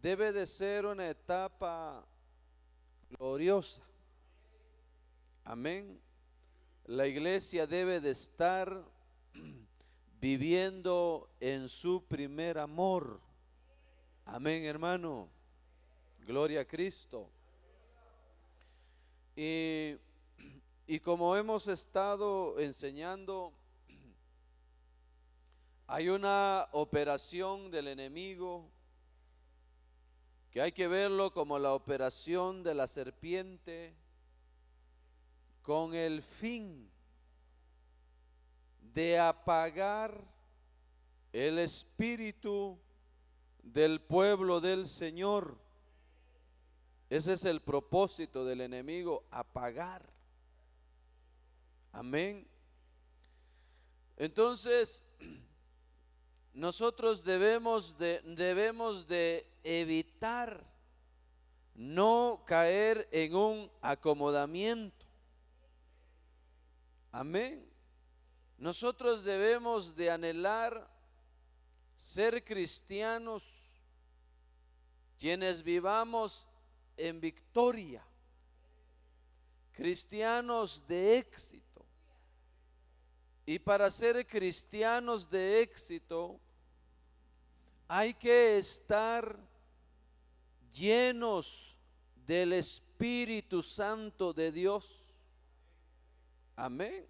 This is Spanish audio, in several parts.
debe de ser una etapa gloriosa. Amén. La iglesia debe de estar viviendo en su primer amor. Amén, hermano. Gloria a Cristo. Y como hemos estado enseñando, hay una operación del enemigo que hay que verlo como la operación de la serpiente, con el fin de apagar el espíritu del pueblo del Señor. Ese es el propósito del enemigo, apagar. Amén. Entonces, nosotros debemos de evitar no caer en un acomodamiento. Amén. Nosotros debemos de anhelar ser cristianos quienes vivamos en victoria, cristianos de éxito. Y para ser cristianos de éxito hay que estar llenos del Espíritu Santo de Dios. Amén.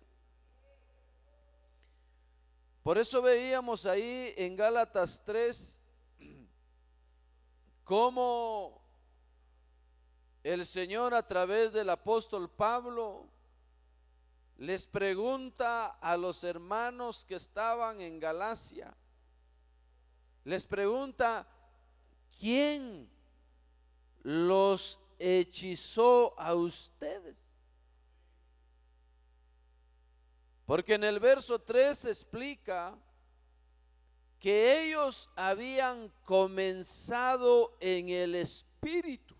Por eso veíamos ahí en Gálatas 3 cómo el Señor a través del apóstol Pablo les pregunta a los hermanos que estaban en Galacia, les pregunta: ¿quién los hechizó a ustedes? Porque en el verso 3 se explica que ellos habían comenzado en el Espíritu,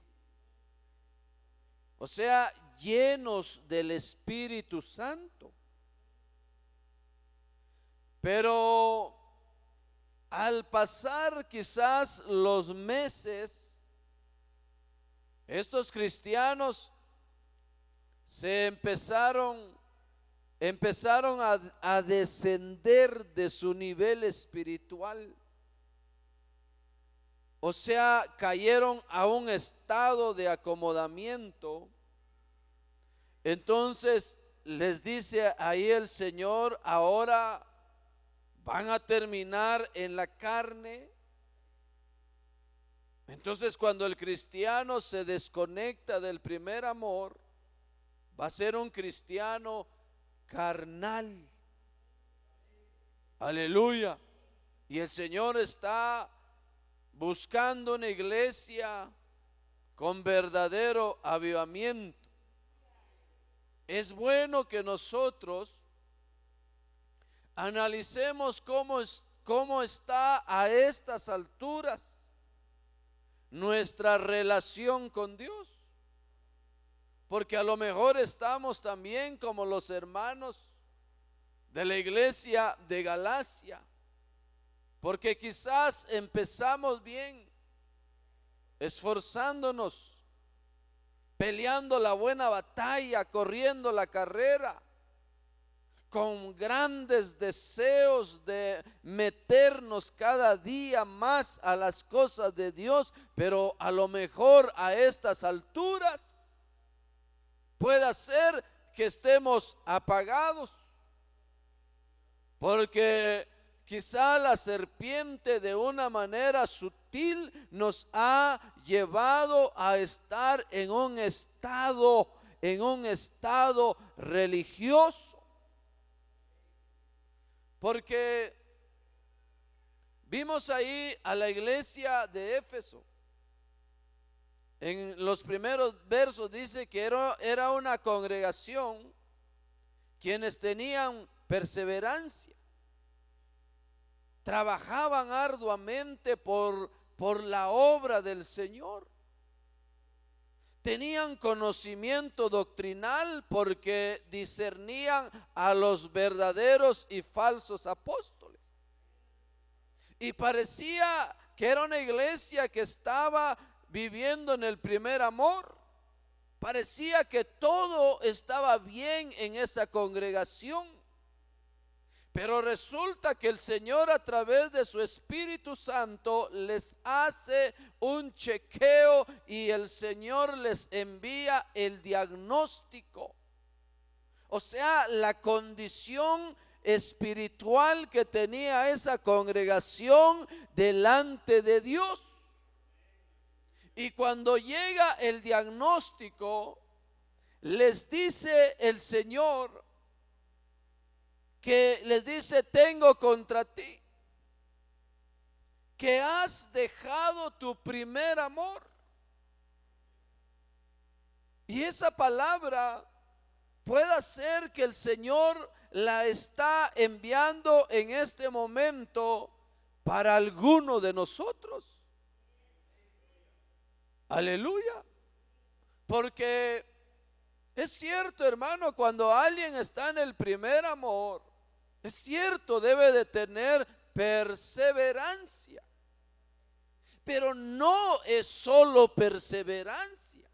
o sea, llenos del Espíritu Santo. Pero al pasar quizás los meses, estos cristianos se empezaron a descender de su nivel espiritual. O sea, cayeron a un estado de acomodamiento. Entonces les dice ahí el Señor: ahora van a terminar en la carne. Entonces, cuando el cristiano se desconecta del primer amor, va a ser un cristiano carnal. Aleluya. Y el Señor está buscando una iglesia con verdadero avivamiento. Es bueno que nosotros analicemos cómo está a estas alturas nuestra relación con Dios. Porque a lo mejor estamos también como los hermanos de la iglesia de Galacia, porque quizás empezamos bien, esforzándonos, peleando la buena batalla, corriendo la carrera, con grandes deseos de meternos cada día más a las cosas de Dios, pero a lo mejor a estas alturas puede ser que estemos apagados, porque quizá la serpiente de una manera sutil nos ha llevado a estar en un estado religioso. Porque vimos ahí a la iglesia de Éfeso. En los primeros versos dice que era una congregación quienes tenían perseverancia, trabajaban arduamente por la obra del Señor, tenían conocimiento doctrinal porque discernían a los verdaderos y falsos apóstoles. Y parecía que era una iglesia que estaba viviendo en el primer amor. Parecía que todo estaba bien en esa congregación. Pero resulta que el Señor, a través de su Espíritu Santo, les hace un chequeo y el Señor les envía el diagnóstico. O sea, la condición espiritual que tenía esa congregación delante de Dios. Y cuando llega el diagnóstico, les dice el Señor, que les dice: tengo contra ti que has dejado tu primer amor. Y esa palabra puede ser que el Señor la está enviando en este momento para alguno de nosotros. Aleluya. Porque es cierto, hermano, cuando alguien está en el primer amor, es cierto, debe de tener perseverancia. Pero no es solo perseverancia.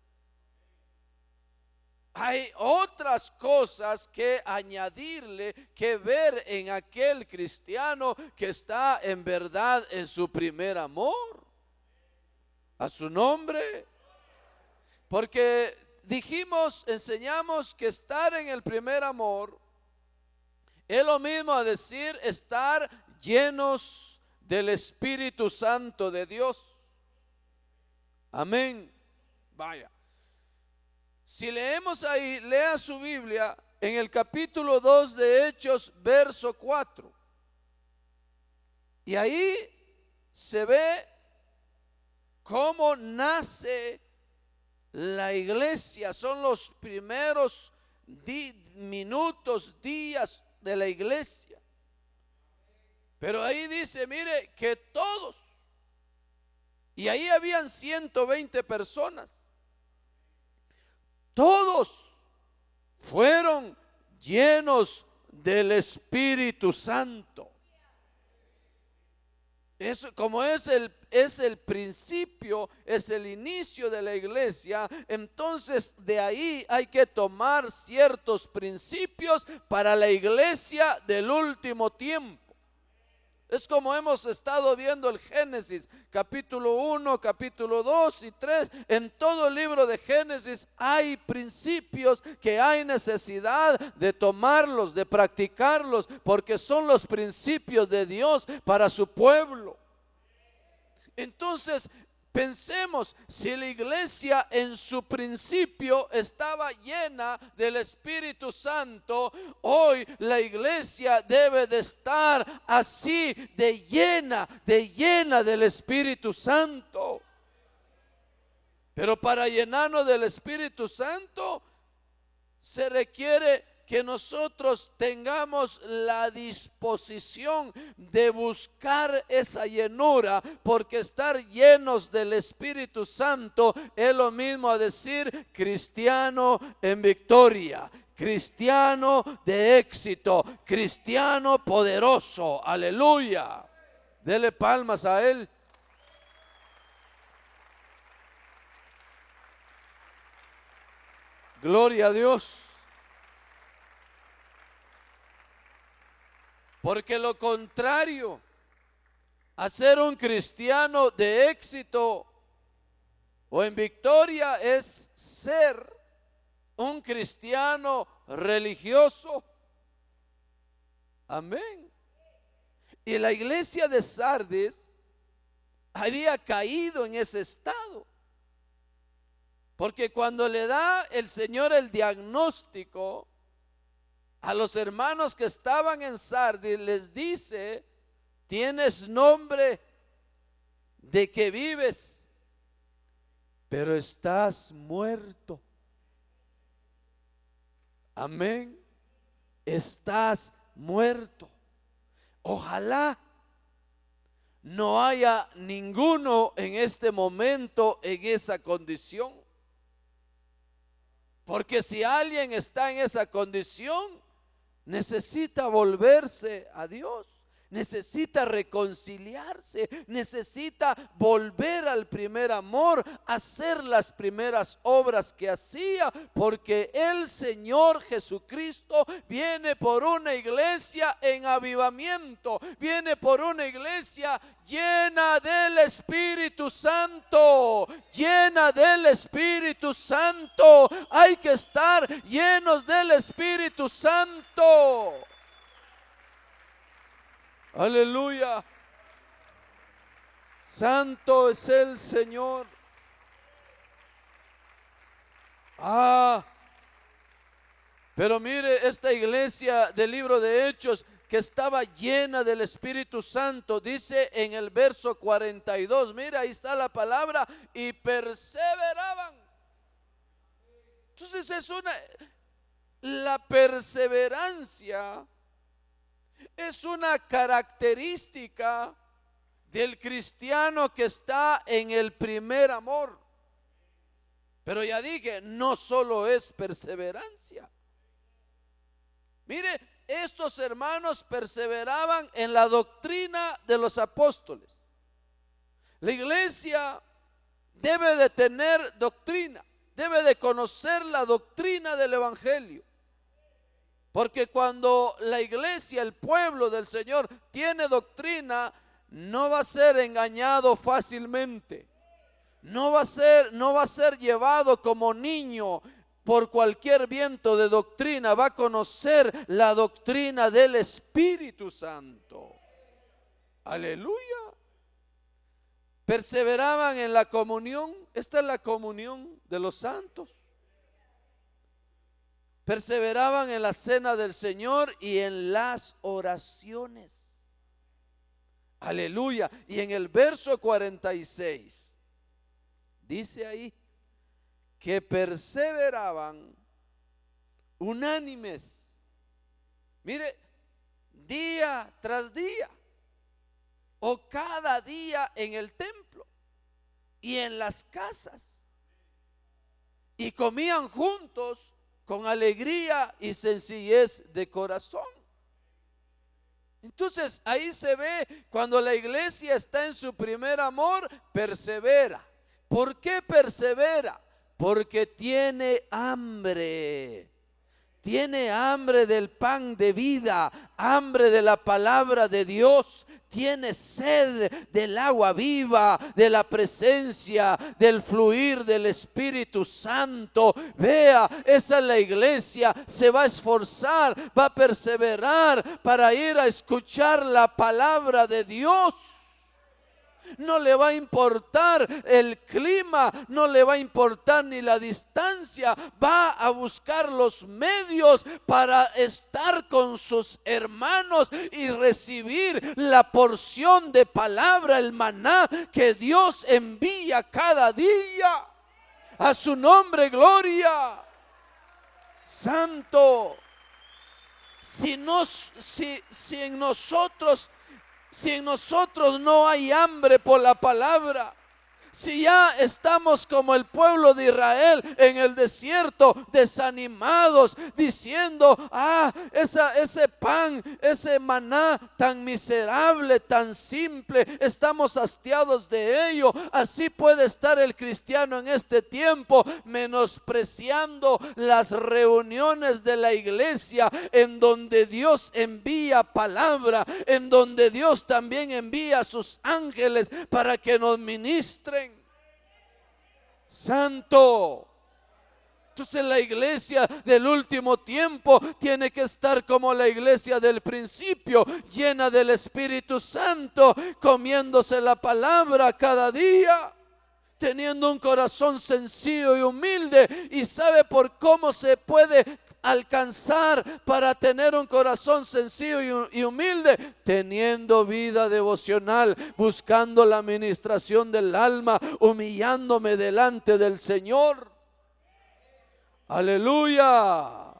Hay otras cosas que añadirle, que ver en aquel cristiano que está en verdad en su primer amor. A su nombre. Porque enseñamos que estar en el primer amor es lo mismo a decir estar llenos del Espíritu Santo de Dios. Amén. Vaya. Si leemos ahí, lea su Biblia en el capítulo 2 de Hechos, verso 4. Y ahí se ve cómo nace la iglesia. Son los primeros minutos, días de la iglesia. Pero ahí dice, mire, que todos, y ahí habían 120 personas, todos fueron llenos del Espíritu Santo. Eso, como es el principio, es el inicio de la iglesia, entonces de ahí hay que tomar ciertos principios para la iglesia del último tiempo. Es como hemos estado viendo el Génesis, capítulo 1, capítulo 2 y 3. En todo el libro de Génesis hay principios que hay necesidad de tomarlos, de practicarlos, porque son los principios de Dios para su pueblo. Entonces, pensemos, si la iglesia en su principio estaba llena del Espíritu Santo, hoy la iglesia debe de estar así, de llena del Espíritu Santo. Pero para llenarnos del Espíritu Santo se requiere que nosotros tengamos la disposición de buscar esa llenura, porque estar llenos del Espíritu Santo es lo mismo a decir cristiano en victoria, cristiano de éxito, cristiano poderoso. Aleluya. Dele palmas a Él. Gloria a Dios. Porque lo contrario a ser un cristiano de éxito o en victoria es ser un cristiano religioso. Amén. Y la iglesia de Sardis había caído en ese estado. Porque cuando le da el Señor el diagnóstico a los hermanos que estaban en Sardis, les dice: tienes nombre de que vives, pero estás muerto. Amén. Estás muerto. Ojalá no haya ninguno en este momento en esa condición. Porque si alguien está en esa condición, necesita volverse a Dios, necesita reconciliarse, necesita volver al primer amor, hacer las primeras obras que hacía, porque el Señor Jesucristo viene por una iglesia en avivamiento, viene por una iglesia llena del Espíritu Santo, llena del Espíritu Santo. Hay que estar llenos del Espíritu Santo. Aleluya. Santo es el Señor. Pero mire, esta iglesia del libro de Hechos, que estaba llena del Espíritu Santo, dice en el verso 42, mira, ahí está la palabra, y perseveraban. Entonces la perseverancia es una característica del cristiano que está en el primer amor. Pero ya dije, no solo es perseverancia. Mire, estos hermanos perseveraban en la doctrina de los apóstoles. La iglesia debe de tener doctrina, debe de conocer la doctrina del evangelio. Porque cuando la iglesia, el pueblo del Señor tiene doctrina, no va a ser engañado fácilmente. No va a ser llevado como niño por cualquier viento de doctrina. Va a conocer la doctrina del Espíritu Santo. Aleluya. Perseveraban en la comunión. Esta es la comunión de los santos. Perseveraban en la cena del Señor y en las oraciones. Aleluya. Y en el verso 46 dice ahí que perseveraban unánimes. Mire, día tras día o cada día en el templo y en las casas, y comían juntos con alegría y sencillez de corazón. Entonces ahí se ve cuando la iglesia está en su primer amor, persevera. ¿Por qué persevera? Porque tiene hambre. Tiene hambre del pan de vida, hambre de la palabra de Dios. Tiene sed del agua viva, de la presencia, del fluir del Espíritu Santo. Vea, esa es la iglesia. Se va a esforzar, va a perseverar para ir a escuchar la palabra de Dios. No le va a importar el clima, no le va a importar ni la distancia. Va a buscar los medios para estar con sus hermanos y recibir la porción de palabra, el maná que Dios envía cada día. A su nombre, gloria. Santo. Si en nosotros no hay hambre por la palabra, si ya estamos como el pueblo de Israel en el desierto, desanimados, diciendo, ese pan, ese maná tan miserable, tan simple, estamos hastiados de ello. Así puede estar el cristiano en este tiempo, menospreciando las reuniones de la iglesia, en donde Dios envía palabra, en donde Dios también envía a sus ángeles para que nos ministren. Santo. Entonces la iglesia del último tiempo tiene que estar como la iglesia del principio, llena del Espíritu Santo, comiéndose la palabra cada día, teniendo un corazón sencillo y humilde. ¿Y sabe por cómo se puede alcanzar para tener un corazón sencillo y humilde? Teniendo vida devocional, buscando la administración del alma, humillándome delante del Señor. Aleluya.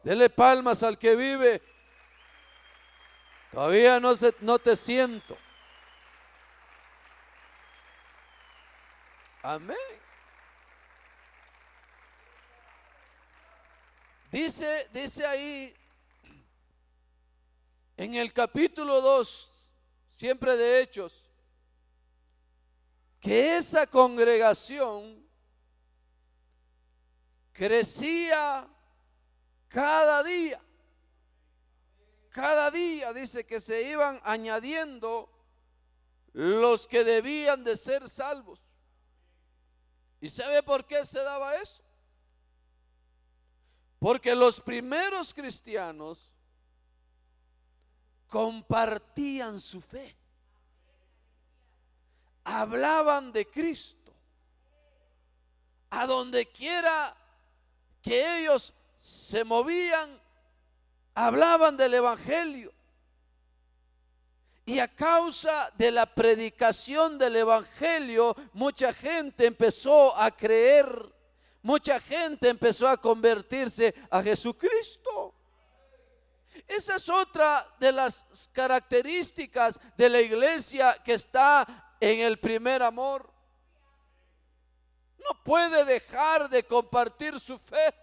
Dele palmas al que vive. Todavía no te siento. Amén. Dice ahí en el capítulo 2, siempre de Hechos, que esa congregación crecía cada día. Cada día dice que se iban añadiendo los que debían de ser salvos. ¿Y sabe por qué se daba eso? Porque los primeros cristianos compartían su fe, hablaban de Cristo. A donde quiera que ellos se movían, hablaban del evangelio. Y a causa de la predicación del evangelio, mucha gente empezó a creer, mucha gente empezó a convertirse a Jesucristo. Esa es otra de las características de la iglesia que está en el primer amor. No puede dejar de compartir su fe,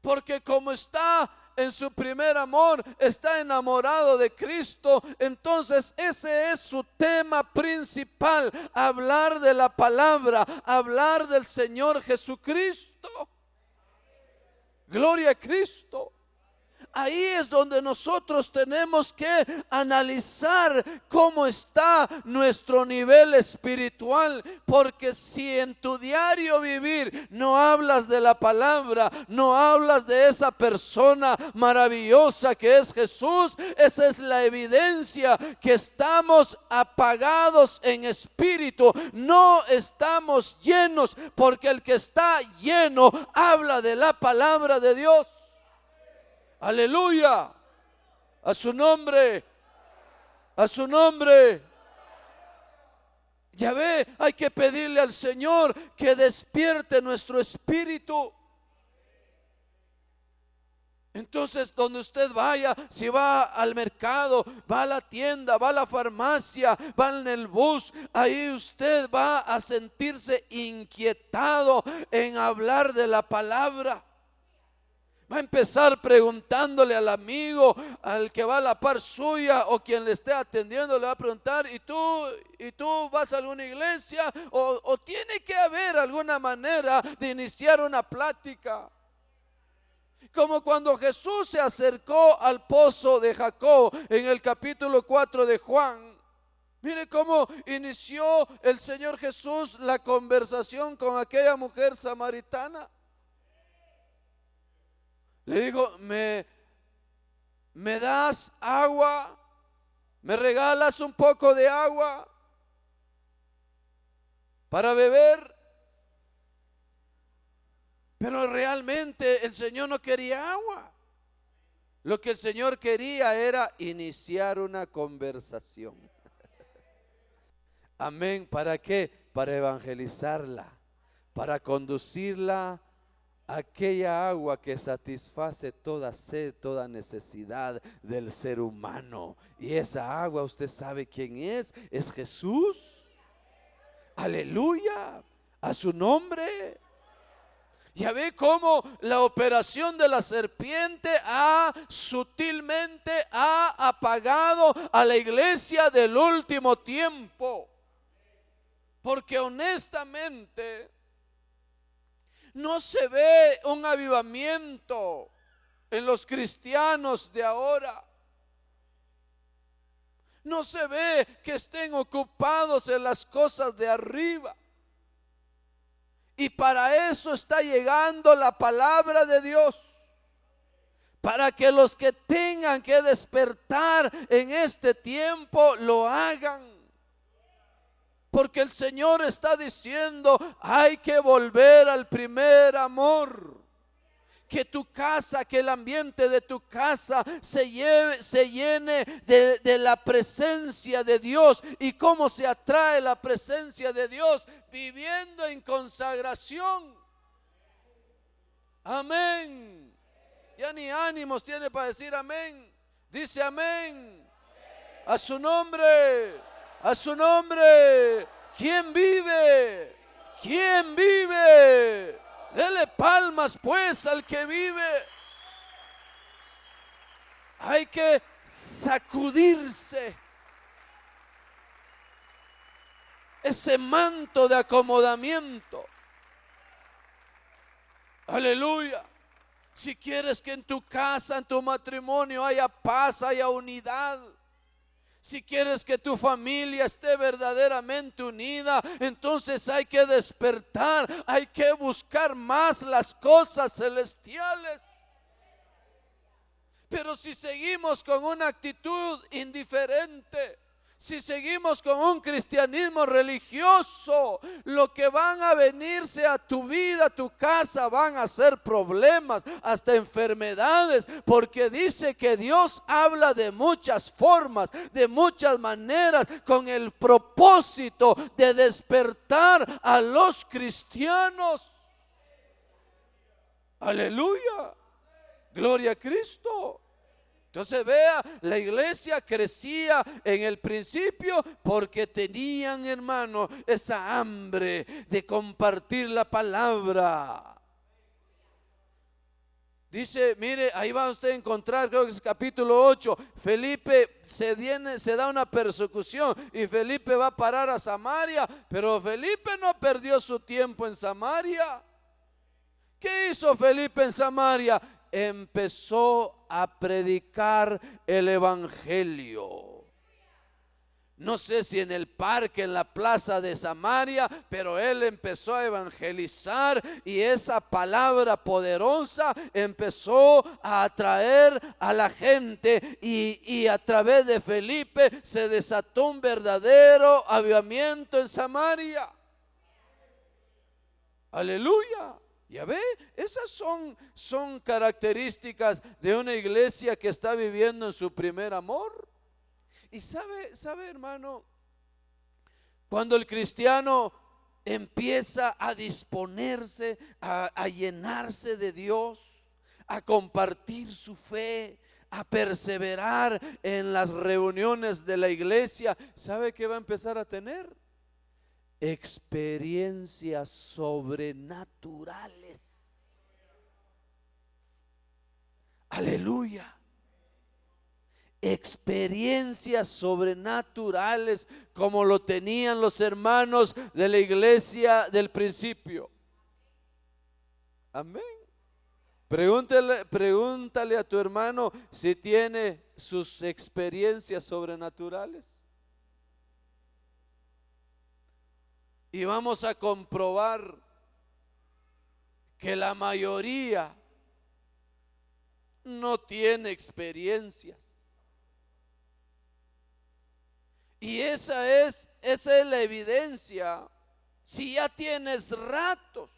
porque como está en su primer amor, está enamorado de Cristo. Entonces ese es su tema principal: hablar de la palabra, hablar del Señor Jesucristo. Gloria a Cristo. Ahí es donde nosotros tenemos que analizar cómo está nuestro nivel espiritual, porque si en tu diario vivir no hablas de la palabra, no hablas de esa persona maravillosa que es Jesús, esa es la evidencia que estamos apagados en espíritu, no estamos llenos, porque el que está lleno habla de la palabra de Dios. Aleluya, a su nombre, a su nombre. Ya ve, hay que pedirle al Señor que despierte nuestro espíritu. Entonces, donde usted vaya, si va al mercado, va a la tienda, va a la farmacia, va en el bus, ahí usted va a sentirse inquietado en hablar de la palabra. Va a empezar preguntándole al amigo, al que va a la par suya, o quien le esté atendiendo, le va a preguntar: ¿y tú vas a alguna iglesia? O tiene que haber alguna manera de iniciar una plática. Como cuando Jesús se acercó al pozo de Jacob en el capítulo 4 de Juan. Mire cómo inició el Señor Jesús la conversación con aquella mujer samaritana. Le dijo: ¿me das agua? ¿Me regalas un poco de agua para beber? Pero realmente el Señor no quería agua. Lo que el Señor quería era iniciar una conversación. Amén. ¿Para qué? Para evangelizarla, para conducirla a aquella agua que satisface toda sed, toda necesidad del ser humano. Y esa agua, usted sabe quién es Jesús. Aleluya, a su nombre. Ya ve cómo la operación de la serpiente sutilmente ha apagado a la iglesia del último tiempo. Porque honestamente no se ve un avivamiento en los cristianos de ahora. No se ve que estén ocupados en las cosas de arriba. Y para eso está llegando la palabra de Dios, para que los que tengan que despertar en este tiempo lo hagan. Porque el Señor está diciendo: hay que volver al primer amor. Que tu casa, que el ambiente de tu casa se llene de la presencia de Dios. ¿Y cómo se atrae la presencia de Dios? Viviendo en consagración. Amén. Ya ni ánimos tiene para decir amén. Dice amén. A su nombre, a su nombre. ¿Quién vive? ¿Quién vive? Dele palmas pues al que vive. Hay que sacudirse ese manto de acomodamiento. Aleluya. Si quieres que en tu casa, en tu matrimonio haya paz, haya unidad, si quieres que tu familia esté verdaderamente unida, entonces hay que despertar, hay que buscar más las cosas celestiales. Pero si seguimos con una actitud indiferente, si seguimos con un cristianismo religioso, lo que van a venirse a tu vida, a tu casa, van a ser problemas, hasta enfermedades, porque dice que Dios habla de muchas formas, de muchas maneras, con el propósito de despertar a los cristianos. Aleluya, gloria a Cristo. Entonces vea, la iglesia crecía en el principio porque tenían, hermano, esa hambre de compartir la palabra. Dice, mire, ahí va usted a encontrar, creo que es capítulo 8, Felipe se da una persecución y Felipe va a parar a Samaria, pero Felipe no perdió su tiempo en Samaria. ¿Qué hizo Felipe en Samaria? Empezó a predicar el evangelio. No sé si en el parque, en la plaza de Samaria, pero él empezó a evangelizar y esa palabra poderosa empezó a atraer a la gente y a través de Felipe se desató un verdadero avivamiento en Samaria. Aleluya. Ya ve, esas son características de una iglesia que está viviendo en su primer amor. Y sabe hermano, cuando el cristiano empieza a disponerse, a llenarse de Dios, a compartir su fe, a perseverar en las reuniones de la iglesia, ¿sabe qué va a empezar a tener? Experiencias sobrenaturales. Aleluya. Experiencias sobrenaturales como lo tenían los hermanos de la iglesia del principio. Amén. Pregúntale a tu hermano si tiene sus experiencias sobrenaturales. Y vamos a comprobar que la mayoría no tiene experiencias. Y esa es la evidencia. Si ya tienes ratos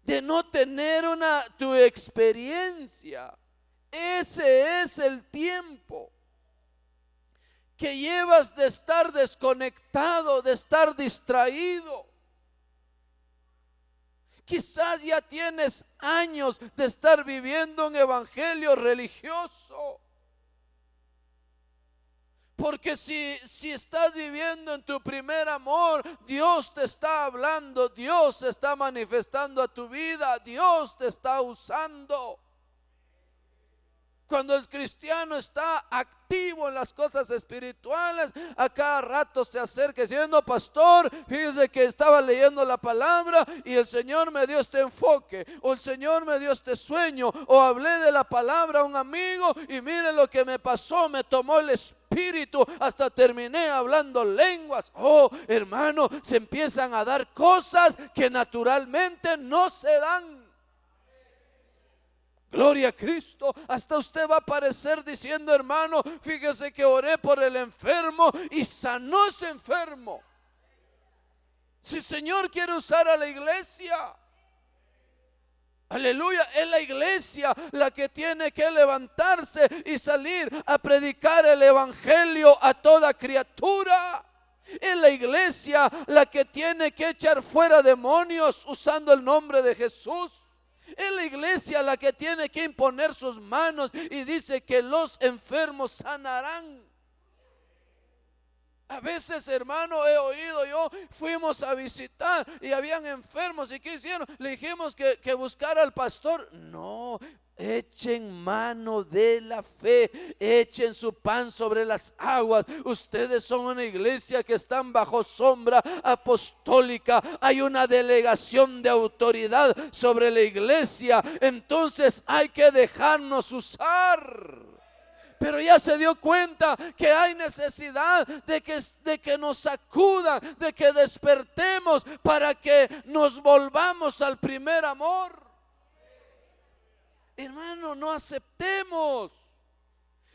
de no tener tu experiencia, ese es el tiempo que llevas de estar desconectado, de estar distraído. Quizás ya tienes años de estar viviendo un evangelio religioso. Porque si estás viviendo en tu primer amor, Dios te está hablando, Dios se está manifestando a tu vida, Dios te está usando. Cuando el cristiano está activo en las cosas espirituales, a cada rato se acerca diciendo: pastor, fíjese que estaba leyendo la palabra y el Señor me dio este enfoque, o el Señor me dio este sueño, o hablé de la palabra a un amigo y mire lo que me pasó, me tomó el espíritu, hasta terminé hablando lenguas. Oh, hermano, se empiezan a dar cosas que naturalmente no se dan. Gloria a Cristo. Hasta usted va a aparecer diciendo: hermano, fíjese que oré por el enfermo y sanó ese enfermo. Si el Señor quiere usar a la iglesia, aleluya, es la iglesia la que tiene que levantarse y salir a predicar el evangelio a toda criatura. Es la iglesia la que tiene que echar fuera demonios usando el nombre de Jesús. Es la iglesia la que tiene que imponer sus manos y dice que los enfermos sanarán. A veces, hermano, he oído yo, fuimos a visitar y habían enfermos. ¿Y qué hicieron? Le dijimos que buscara al pastor. No, echen mano de la fe, echen su pan sobre las aguas. Ustedes son una iglesia que están bajo sombra apostólica. Hay una delegación de autoridad sobre la iglesia. Entonces hay que dejarnos usar. Pero ya se dio cuenta que hay necesidad de que nos sacudan, de que despertemos para que nos volvamos al primer amor. Hermano, no aceptemos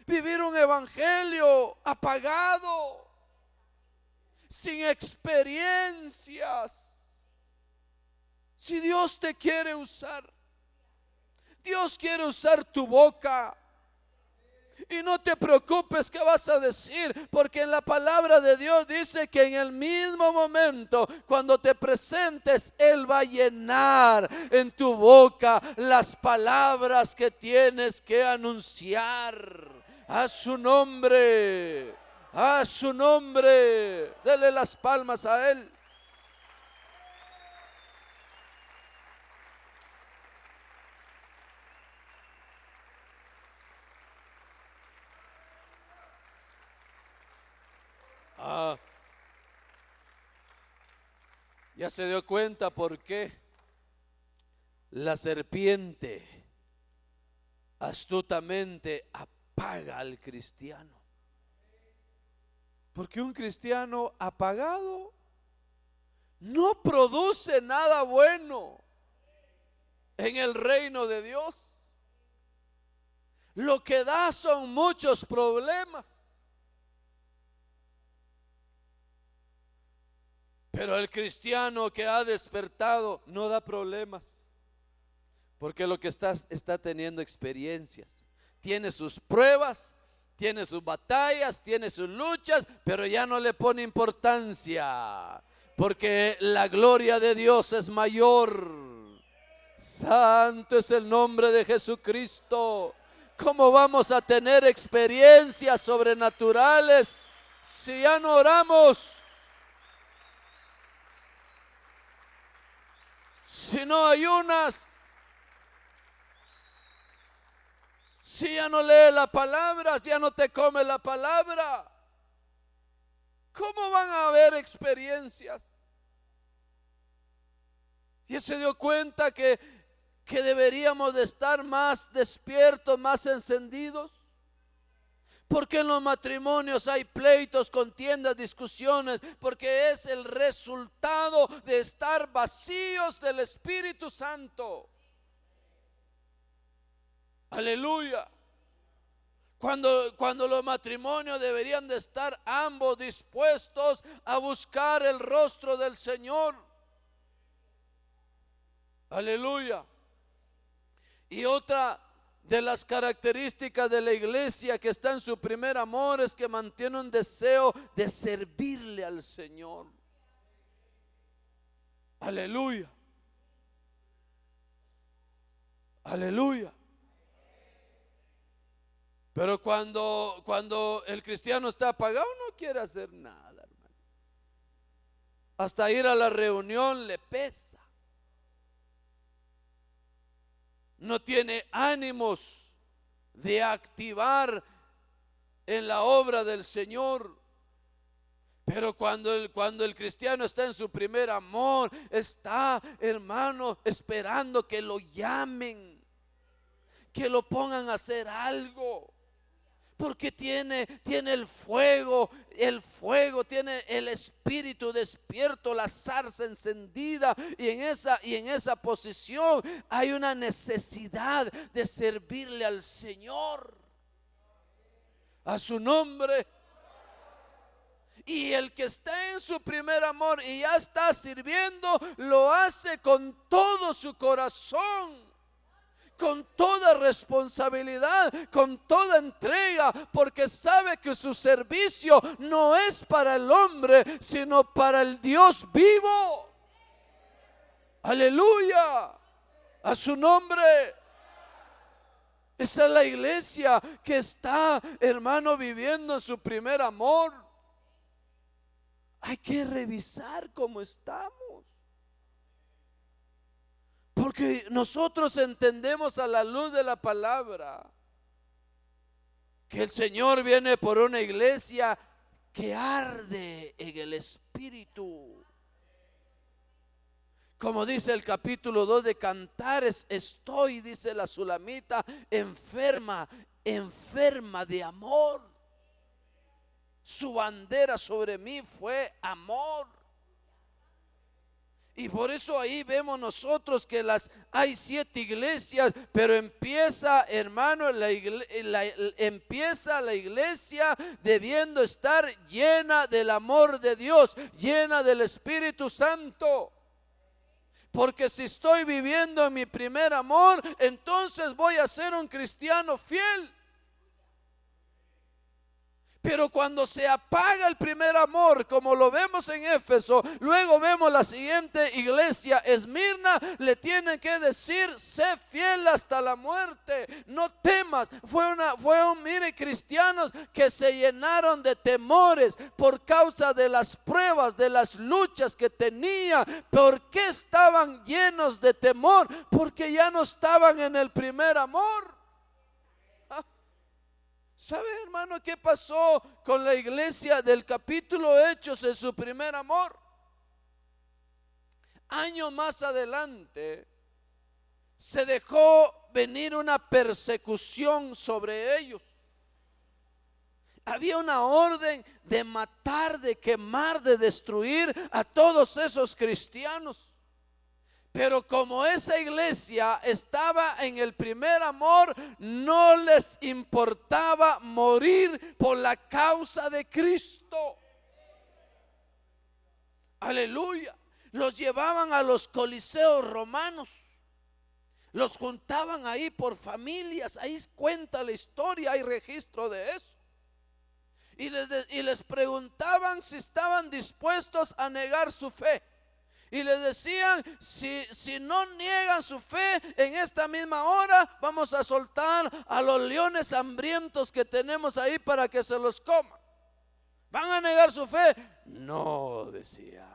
vivir un evangelio apagado, sin experiencias. Si Dios te quiere usar, Dios quiere usar tu boca. Y no te preocupes qué vas a decir, porque en la palabra de Dios dice que en el mismo momento, cuando te presentes, Él va a llenar en tu boca las palabras que tienes que anunciar. A su nombre, a su nombre. Dele las palmas a Él. Ya se dio cuenta por qué la serpiente astutamente apaga al cristiano. Porque un cristiano apagado no produce nada bueno en el reino de Dios. Lo que da son muchos problemas. Pero el cristiano que ha despertado no da problemas, porque lo que está teniendo experiencias, tiene sus pruebas, tiene sus batallas, tiene sus luchas, pero ya no le pone importancia, porque la gloria de Dios es mayor. Santo es el nombre de Jesucristo. ¿Cómo vamos a tener experiencias sobrenaturales si ya no oramos? Si no ayunas, si ya no lees la palabra, si ya no te come la palabra, ¿cómo van a haber experiencias? Y se dio cuenta que deberíamos de estar más despiertos, más encendidos. Porque en los matrimonios hay pleitos, contiendas, discusiones, porque es el resultado de estar vacíos del Espíritu Santo. Aleluya. Cuando los matrimonios deberían de estar ambos dispuestos a buscar el rostro del Señor. Aleluya. Y otra de las características de la iglesia que está en su primer amor es que mantiene un deseo de servirle al Señor. Aleluya. Aleluya. Pero cuando el cristiano está apagado, no quiere hacer nada, hermano. Hasta ir a la reunión le pesa. No tiene ánimos de activar en la obra del Señor. Pero cuando el cristiano está en su primer amor, está, hermano, esperando que lo llamen, que lo pongan a hacer algo. Porque tiene el fuego, tiene el espíritu despierto, la zarza encendida, y en esa posición hay una necesidad de servirle al Señor. A su nombre. Y el que está en su primer amor y ya está sirviendo, lo hace con todo su corazón, con toda responsabilidad, con toda entrega, porque sabe que su servicio no es para el hombre, sino para el Dios vivo. Aleluya, a su nombre. Esa es la iglesia que está, hermano, viviendo en su primer amor. hay que revisar cómo estamos. Porque nosotros entendemos a la luz de la palabra que el Señor viene por una iglesia que arde en el espíritu. Como dice el capítulo 2 de Cantares, estoy, dice la sulamita, enferma de amor. Su bandera sobre mí fue amor. Y por eso ahí vemos nosotros que hay 7 iglesias, pero empieza, hermano, empieza la iglesia debiendo estar llena del amor de Dios, llena del Espíritu Santo. Porque si estoy viviendo en mi primer amor, entonces voy a ser un cristiano fiel. Pero cuando se apaga el primer amor, como lo vemos en Éfeso, luego vemos la siguiente iglesia, Esmirna, le tienen que decir: sé fiel hasta la muerte, no temas. Mire, cristianos que se llenaron de temores por causa de las pruebas, de las luchas que tenía. ¿Por qué estaban llenos de temor? Porque ya no estaban en el primer amor. ¿Sabe, hermano, qué pasó con la iglesia del capítulo Hechos en su primer amor? Años más adelante se dejó venir una persecución sobre ellos. Había una orden de matar, de quemar, de destruir a todos esos cristianos. Pero como esa iglesia estaba en el primer amor, no les importaba morir por la causa de Cristo. Aleluya. Los llevaban a los coliseos romanos. Los juntaban ahí por familias. Ahí cuenta la historia, hay registro de eso. Y les preguntaban si estaban dispuestos a negar su fe. Y les decían: si no niegan su fe en esta misma hora, vamos a soltar a los leones hambrientos que tenemos ahí para que se los coman. ¿Van a negar su fe? No, decía.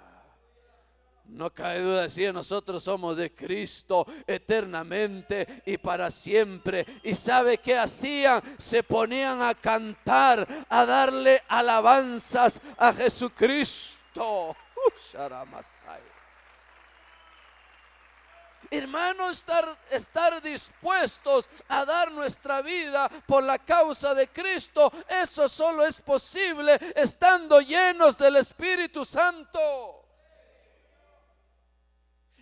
No cabe duda, decía, nosotros somos de Cristo eternamente y para siempre. ¿Y sabe qué hacían? Se ponían a cantar, a darle alabanzas a Jesucristo. Hermano, estar dispuestos a dar nuestra vida por la causa de Cristo, eso solo es posible estando llenos del Espíritu Santo.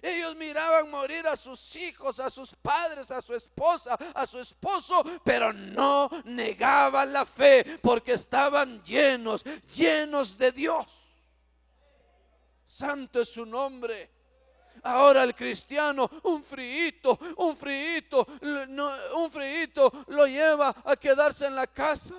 Ellos miraban morir a sus hijos, a sus padres, a su esposa, a su esposo, pero no negaban la fe porque estaban llenos de Dios. Santo es su nombre. Ahora el cristiano, un friito lo lleva a quedarse en la casa.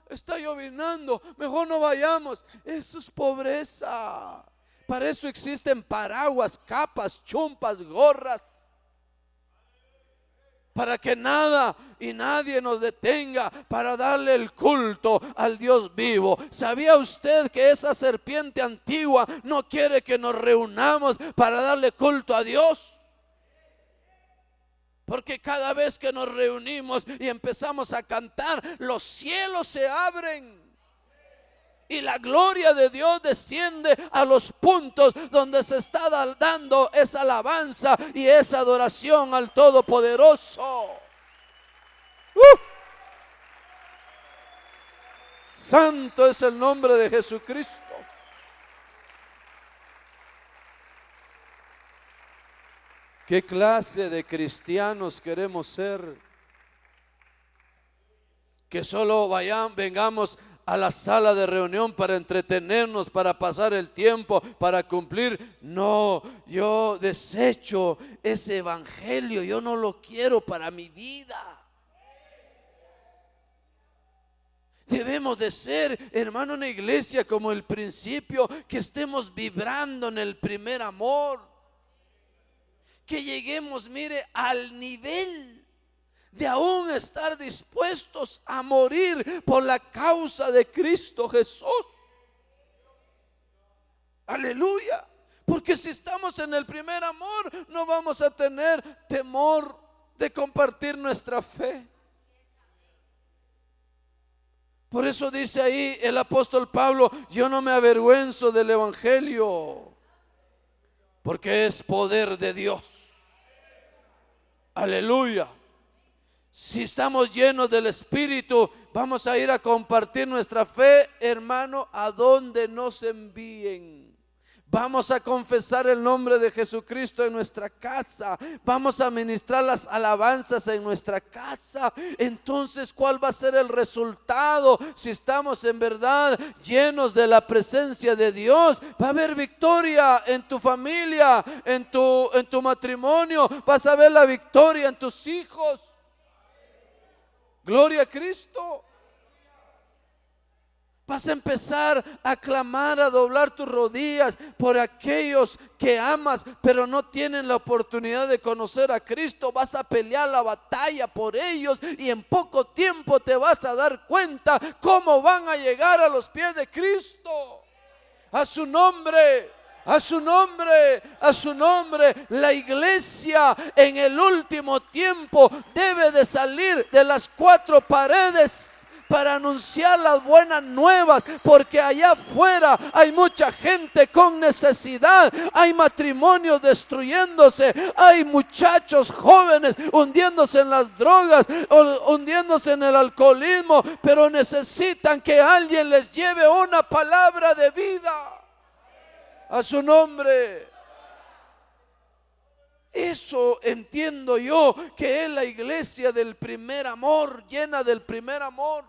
Está llovinando, mejor no vayamos. Eso es pobreza. Para eso existen paraguas, capas, chumpas, gorras, para que nada y nadie nos detenga para darle el culto al Dios vivo. ¿Sabía usted que esa serpiente antigua no quiere que nos reunamos para darle culto a Dios? Porque cada vez que nos reunimos y empezamos a cantar, los cielos se abren y la gloria de Dios desciende a los puntos donde se está dando esa alabanza y esa adoración al Todopoderoso. Santo es el nombre de Jesucristo. ¿Qué clase de cristianos queremos ser? Que solo vengamos a la sala de reunión para entretenernos, para pasar el tiempo, para cumplir. No, yo desecho ese evangelio, yo no lo quiero para mi vida. Debemos de ser, hermano, una iglesia como el principio, que estemos vibrando en el primer amor, que lleguemos, mire, al nivel de aún estar dispuestos a morir por la causa de Cristo Jesús. Aleluya. Porque si estamos en el primer amor, no vamos a tener temor de compartir nuestra fe. Por eso dice ahí el apóstol Pablo: yo no me avergüenzo del evangelio, porque es poder de Dios. Aleluya. Si estamos llenos del Espíritu, vamos a ir a compartir nuestra fe, hermano, a donde nos envíen. Vamos a confesar el nombre de Jesucristo en nuestra casa. Vamos a ministrar las alabanzas en nuestra casa. Entonces, ¿cuál va a ser el resultado? Si estamos en verdad llenos de la presencia de Dios, va a haber victoria en tu familia, en tu matrimonio. Vas a ver la victoria en tus hijos. Gloria a Cristo. Vas a empezar a clamar, a doblar tus rodillas por aquellos que amas, pero no tienen la oportunidad de conocer a Cristo. Vas a pelear la batalla por ellos y en poco tiempo te vas a dar cuenta cómo van a llegar a los pies de Cristo. A su nombre. A su nombre, a su nombre. La iglesia en el último tiempo debe de salir de las cuatro paredes para anunciar las buenas nuevas, porque allá afuera hay mucha gente con necesidad, hay matrimonios destruyéndose, hay muchachos jóvenes hundiéndose en las drogas, hundiéndose en el alcoholismo, pero necesitan que alguien les lleve una palabra de vida. A su nombre. Eso entiendo yo que es la iglesia del primer amor, llena del primer amor.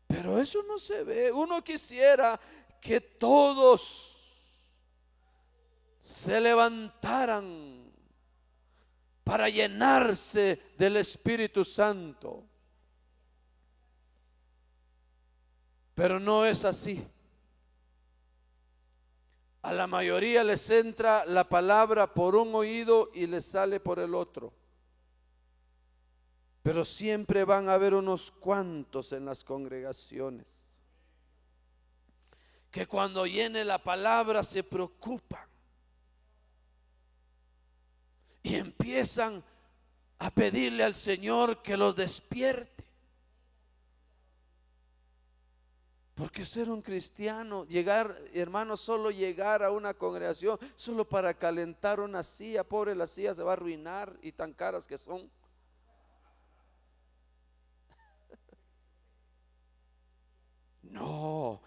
Pero eso no se ve. Uno quisiera que todos se levantaran para llenarse del Espíritu Santo. Pero no es así. A la mayoría les entra la palabra por un oído y les sale por el otro. Pero siempre van a haber unos cuantos en las congregaciones que cuando viene la palabra se preocupan y empiezan a pedirle al Señor que los despierte. Porque ser un cristiano, llegar, hermano, solo llegar a una congregación, solo para calentar una silla, pobre, la silla se va a arruinar y tan caras que son. No,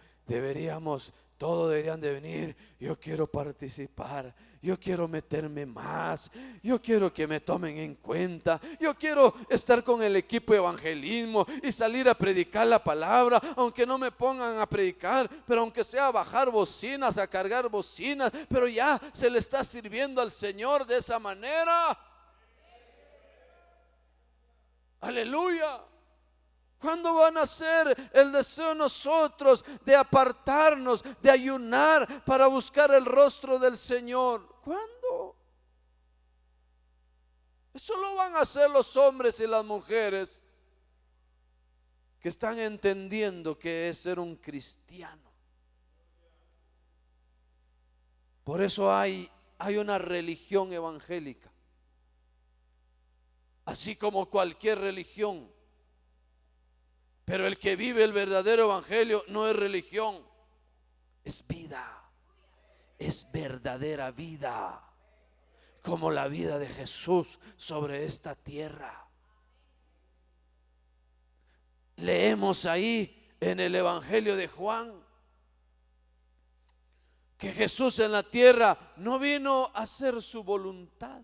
todos deberían de venir. Yo quiero participar, yo quiero meterme más, yo quiero que me tomen en cuenta, yo quiero estar con el equipo de evangelismo y salir a predicar la palabra, aunque no me pongan a predicar, pero aunque sea a bajar bocinas, a cargar bocinas, pero ya se le está sirviendo al Señor de esa manera. Aleluya. ¿Cuándo van a ser el deseo de nosotros de apartarnos, de ayunar para buscar el rostro del Señor? ¿Cuándo? Eso lo van a hacer los hombres y las mujeres que están entendiendo que es ser un cristiano. Por eso hay una religión evangélica, así como cualquier religión. Pero el que vive el verdadero evangelio no es religión, es vida, es verdadera vida, como la vida de Jesús sobre esta tierra. Leemos ahí en el evangelio de Juan que Jesús en la tierra no vino a hacer su voluntad.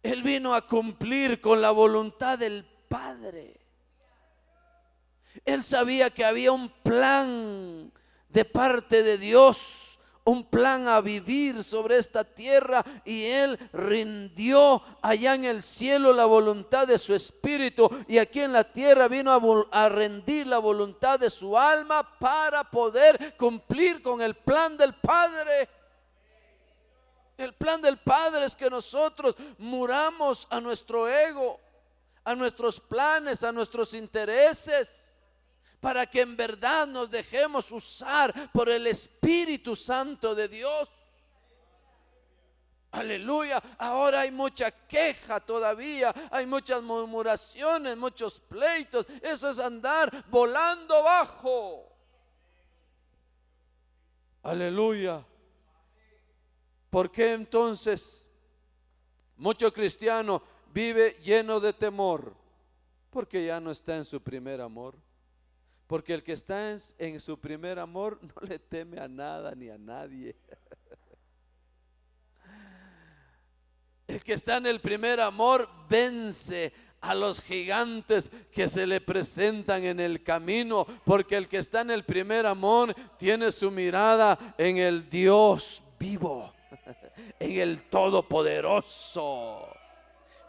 Él vino a cumplir con la voluntad del Padre. Él sabía que había un plan de parte de Dios, un plan a vivir sobre esta tierra, y Él rindió allá en el cielo la voluntad de su espíritu, y aquí en la tierra vino a rendir la voluntad de su alma para poder cumplir con el plan del Padre. El plan del Padre es que nosotros muramos a nuestro ego, a nuestros planes, a nuestros intereses, para que en verdad nos dejemos usar por el Espíritu Santo de Dios. Aleluya. Ahora hay mucha queja todavía, hay muchas murmuraciones, muchos pleitos. Eso es andar volando bajo. Aleluya. ¿Por qué entonces mucho cristiano vive lleno de temor? Porque ya no está en su primer amor. Porque el que está en su primer amor no le teme a nada ni a nadie. El que está en el primer amor vence a los gigantes que se le presentan en el camino, porque el que está en el primer amor tiene su mirada en el Dios vivo, en el Todopoderoso.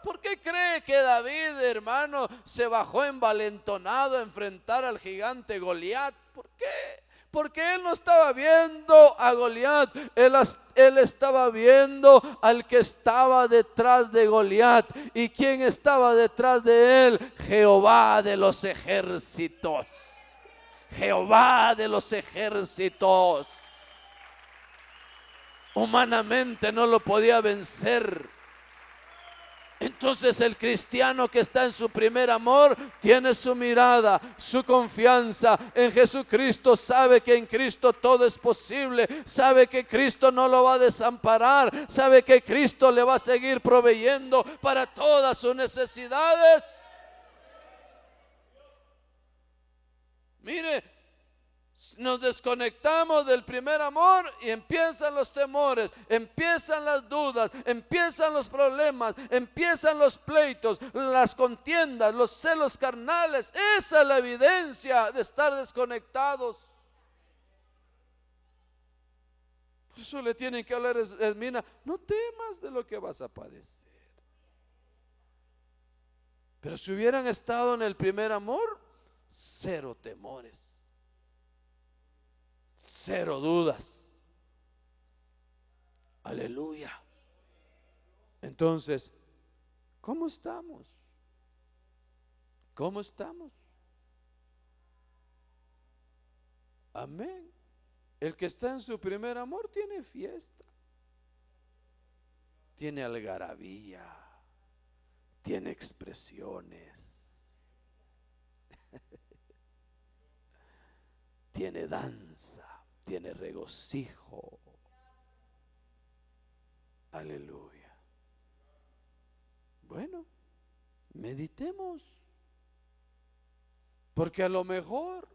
¿Por qué cree que David, hermano, se bajó envalentonado a enfrentar al gigante Goliat? ¿Por qué? Porque él no estaba viendo a Goliat, él estaba viendo al que estaba detrás de Goliat. ¿Y quién estaba detrás de él? Jehová de los ejércitos. Jehová de los ejércitos. Humanamente no lo podía vencer. Entonces el cristiano que está en su primer amor tiene su mirada, su confianza en Jesucristo, sabe que en Cristo todo es posible, sabe que Cristo no lo va a desamparar, sabe que Cristo le va a seguir proveyendo para todas sus necesidades. Mire, nos desconectamos del primer amor y empiezan los temores, empiezan las dudas, empiezan los problemas, empiezan los pleitos, las contiendas, los celos carnales. Esa es la evidencia de estar desconectados. Por eso le tienen que hablar a Esmina: no temas de lo que vas a padecer. Pero si hubieran estado en el primer amor, cero temores, cero dudas. Aleluya. Entonces, ¿cómo estamos? ¿Cómo estamos? Amén. El que está en su primer amor tiene fiesta, tiene algarabía, tiene expresiones, tiene danza, tiene regocijo. Aleluya. Bueno, meditemos, porque a lo mejor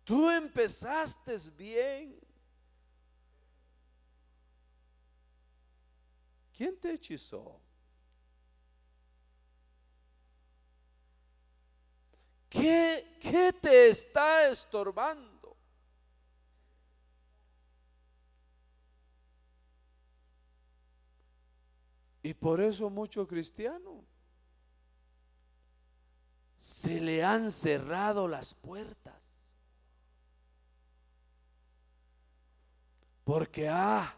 tú empezaste bien. ¿Quién te hechizó? ¿Qué te está estorbando? Y por eso muchos cristianos se le han cerrado las puertas, porque ha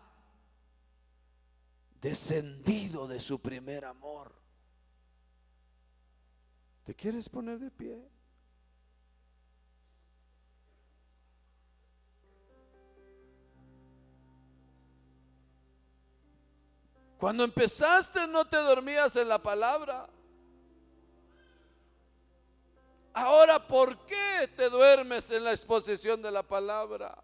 descendido de su primer amor. ¿Te quieres poner de pie? Cuando empezaste no te dormías en la palabra. Ahora, ¿por qué te duermes en la exposición de la palabra?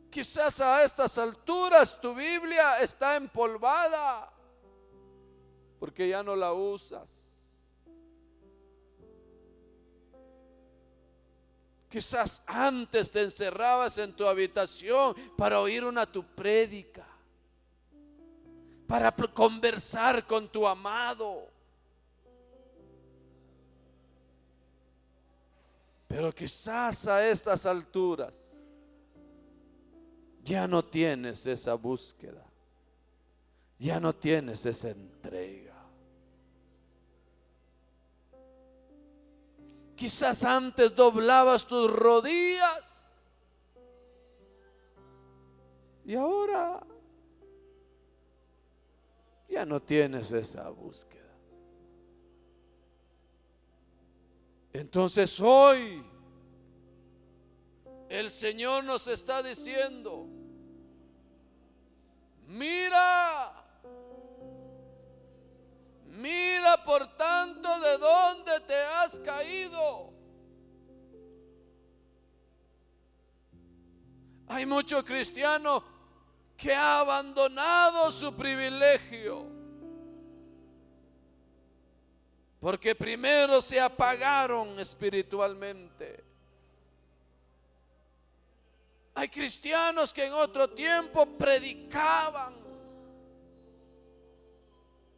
Quizás a estas alturas tu Biblia está empolvada porque ya no la usas. Quizás antes te encerrabas en tu habitación para oír una tu prédica, para conversar con tu amado. Pero quizás a estas alturas ya no tienes esa búsqueda, ya no tienes esa entrega. Quizás antes doblabas tus rodillas y ahora ya no tienes esa búsqueda. Entonces hoy el Señor nos está diciendo: mira, mira por tanto de dónde te has caído. Hay muchos cristianos que han abandonado su privilegio porque primero se apagaron espiritualmente. Hay cristianos que en otro tiempo predicaban,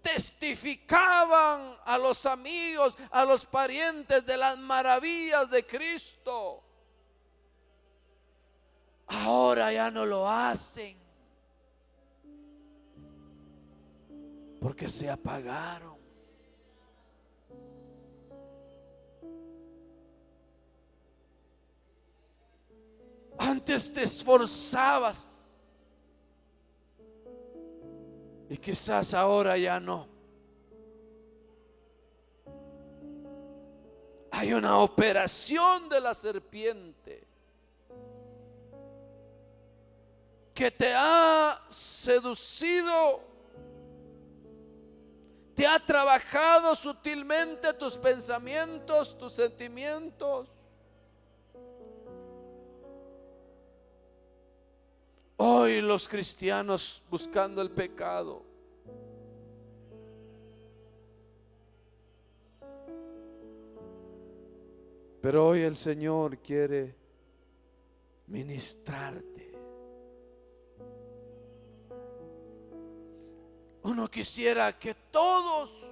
testificaban a los amigos, a los parientes de las maravillas de Cristo. Ahora ya no lo hacen porque se apagaron. Antes te esforzabas y quizás ahora ya no. Hay una operación de la serpiente que te ha seducido, te ha trabajado sutilmente tus pensamientos, tus sentimientos. Hoy los cristianos buscando el pecado, pero hoy el Señor quiere ministrarte. Uno quisiera que todos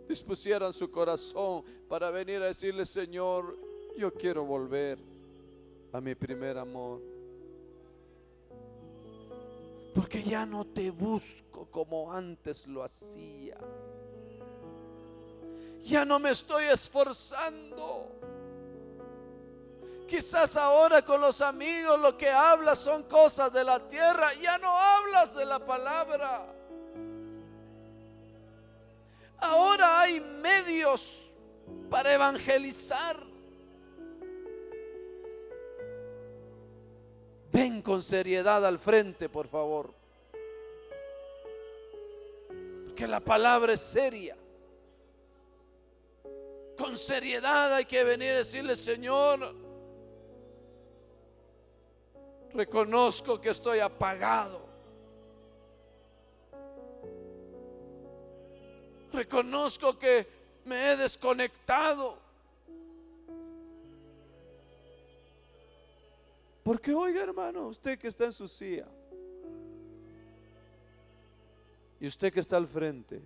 dispusieran su corazón para venir a decirle: Señor, yo quiero volver a mi primer amor, porque ya no te busco como antes lo hacía. Ya no me estoy esforzando. Quizás ahora con los amigos lo que hablas son cosas de la tierra. Ya no hablas de la palabra. Ahora hay medios para evangelizar. Ven con seriedad al frente, por favor, porque la palabra es seria. Con seriedad hay que venir a decirle: Señor, reconozco que estoy apagado. Reconozco que me he desconectado. Porque oiga, hermano, usted que está en su silla y usted que está al frente,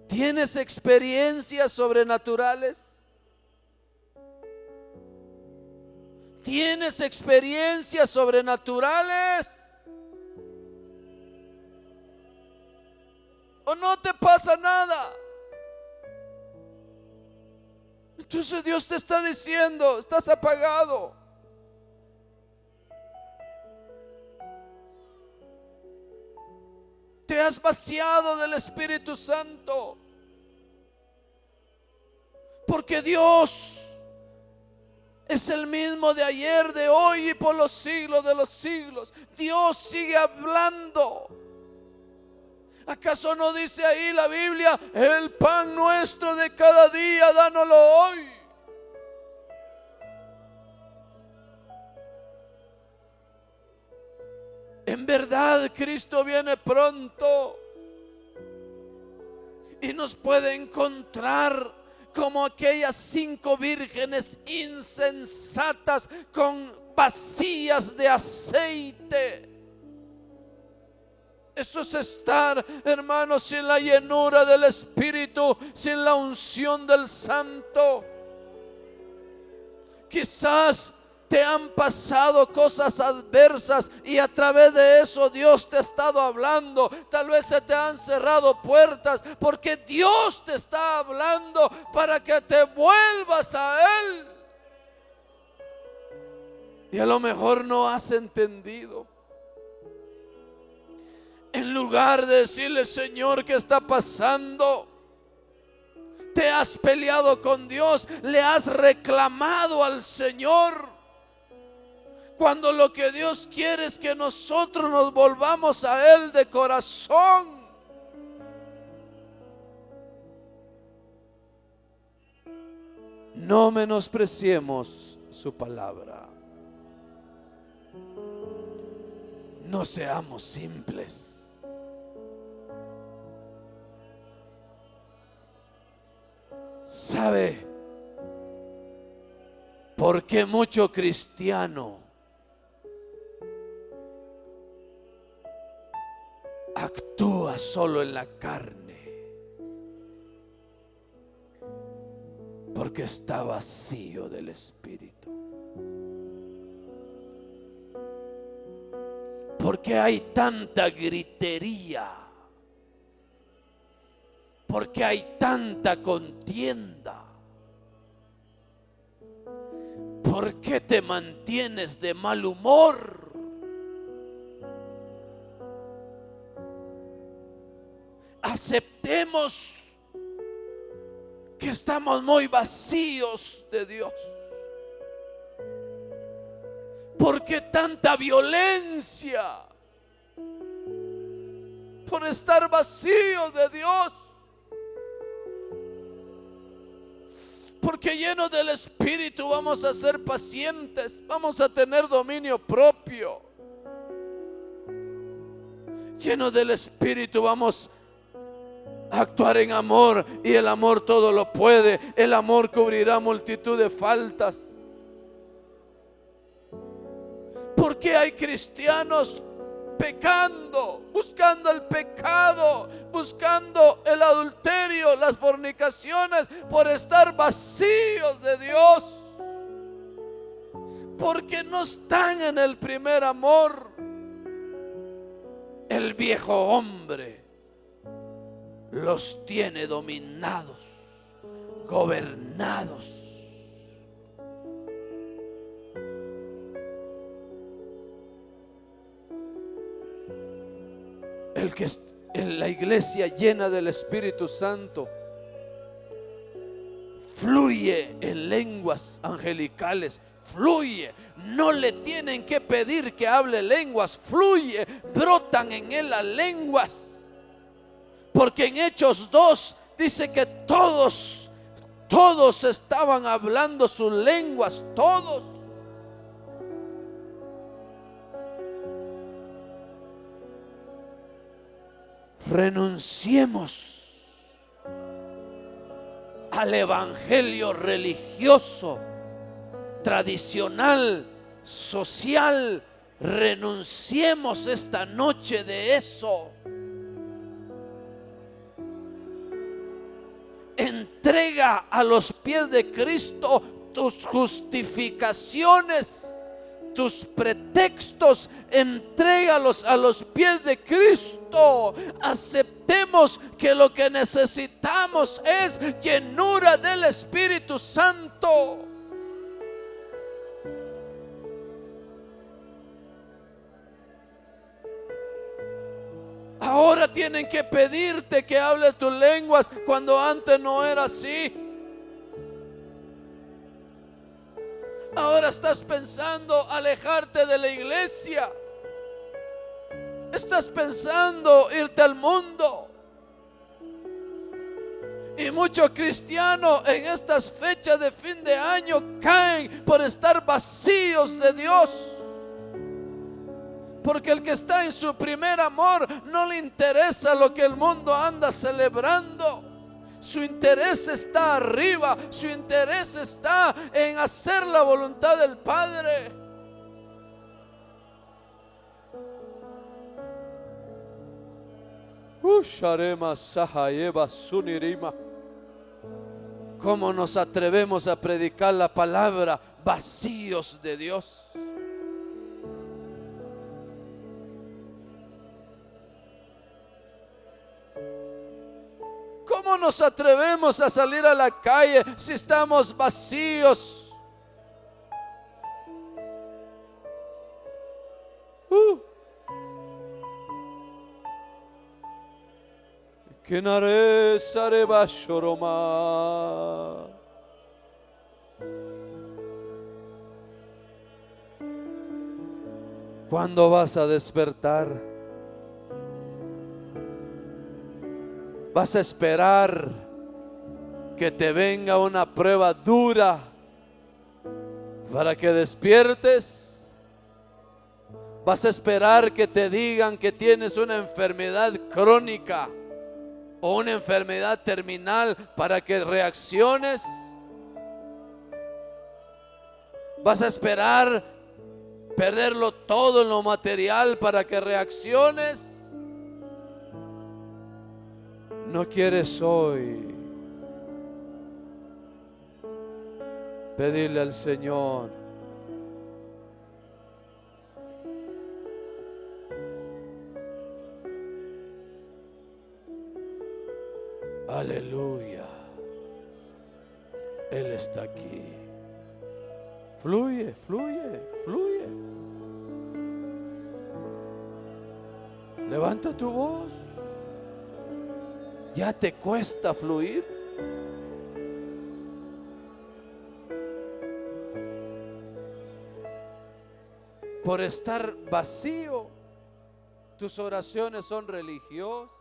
¿tienes experiencias sobrenaturales? ¿Tienes experiencias sobrenaturales? ¿O no te pasa nada? Entonces Dios te está diciendo: estás apagado. Te has vaciado del Espíritu Santo. Porque Dios es el mismo de ayer, de hoy y por los siglos de los siglos. Dios sigue hablando. ¿Acaso no dice ahí la Biblia: el pan nuestro de cada día, dánoslo hoy? En verdad, Cristo viene pronto y nos puede encontrar como aquellas 5 vírgenes insensatas con vasijas de aceite. Eso es estar, hermanos, sin la llenura del Espíritu, sin la unción del Santo. Quizás te han pasado cosas adversas y a través de eso Dios te ha estado hablando. Tal vez se te han cerrado puertas porque Dios te está hablando para que te vuelvas a Él. Y a lo mejor no has entendido. En lugar de decirle: Señor, ¿qué está pasando? Te has peleado con Dios, le has reclamado al Señor. Cuando lo que Dios quiere es que nosotros nos volvamos a Él de corazón. No menospreciemos su palabra. No seamos simples. ¿Sabe por qué mucho cristiano actúa solo en la carne? Porque está vacío del Espíritu. Porque hay tanta gritería. Porque hay tanta contienda. ¿Por qué te mantienes de mal humor? Aceptemos que estamos muy vacíos de Dios. ¿Por qué tanta violencia? Por estar vacíos de Dios. Porque llenos del Espíritu vamos a ser pacientes, vamos a tener dominio propio. Llenos del Espíritu vamos a actuar en amor, y el amor todo lo puede. El amor cubrirá multitud de faltas. Porque hay cristianos pecando, buscando el pecado, buscando el adulterio, las fornicaciones, por estar vacíos de Dios, porque no están en el primer amor. El viejo hombre los tiene dominados, gobernados. El que en la iglesia llena del Espíritu Santo fluye en lenguas angelicales, fluye. No le tienen que pedir que hable lenguas, fluye, brotan en él las lenguas. Porque en Hechos 2 dice que todos estaban hablando sus lenguas, todos. Renunciemos al evangelio religioso, tradicional, social. Renunciemos esta noche de eso. Entrega a los pies de Cristo tus justificaciones, tus pretextos, entrégalos a los pies de Cristo. Aceptemos que lo que necesitamos es llenura del Espíritu Santo. Ahora tienen que pedirte que hables tus lenguas cuando antes no era así. Ahora estás pensando alejarte de la iglesia. Estás pensando irte al mundo. Y muchos cristianos en estas fechas de fin de año caen por estar vacíos de Dios. Porque el que está en su primer amor no le interesa lo que el mundo anda celebrando. Su interés está arriba, su interés está en hacer la voluntad del Padre. ¿Cómo nos atrevemos a predicar la palabra vacíos de Dios? ¿Cómo nos atrevemos a salir a la calle si estamos vacíos? Kenare sareba shoroma. ¿Cuándo vas a despertar? ¿Vas a esperar que te venga una prueba dura para que despiertes? ¿Vas a esperar que te digan que tienes una enfermedad crónica o una enfermedad terminal para que reacciones? ¿Vas a esperar perderlo todo en lo material para que reacciones? ¿No quieres hoy pedirle al Señor: aleluya, Él está aquí? Fluye, fluye, fluye. Levanta tu voz. ¿Ya te cuesta fluir? Por estar vacío, tus oraciones son religiosas.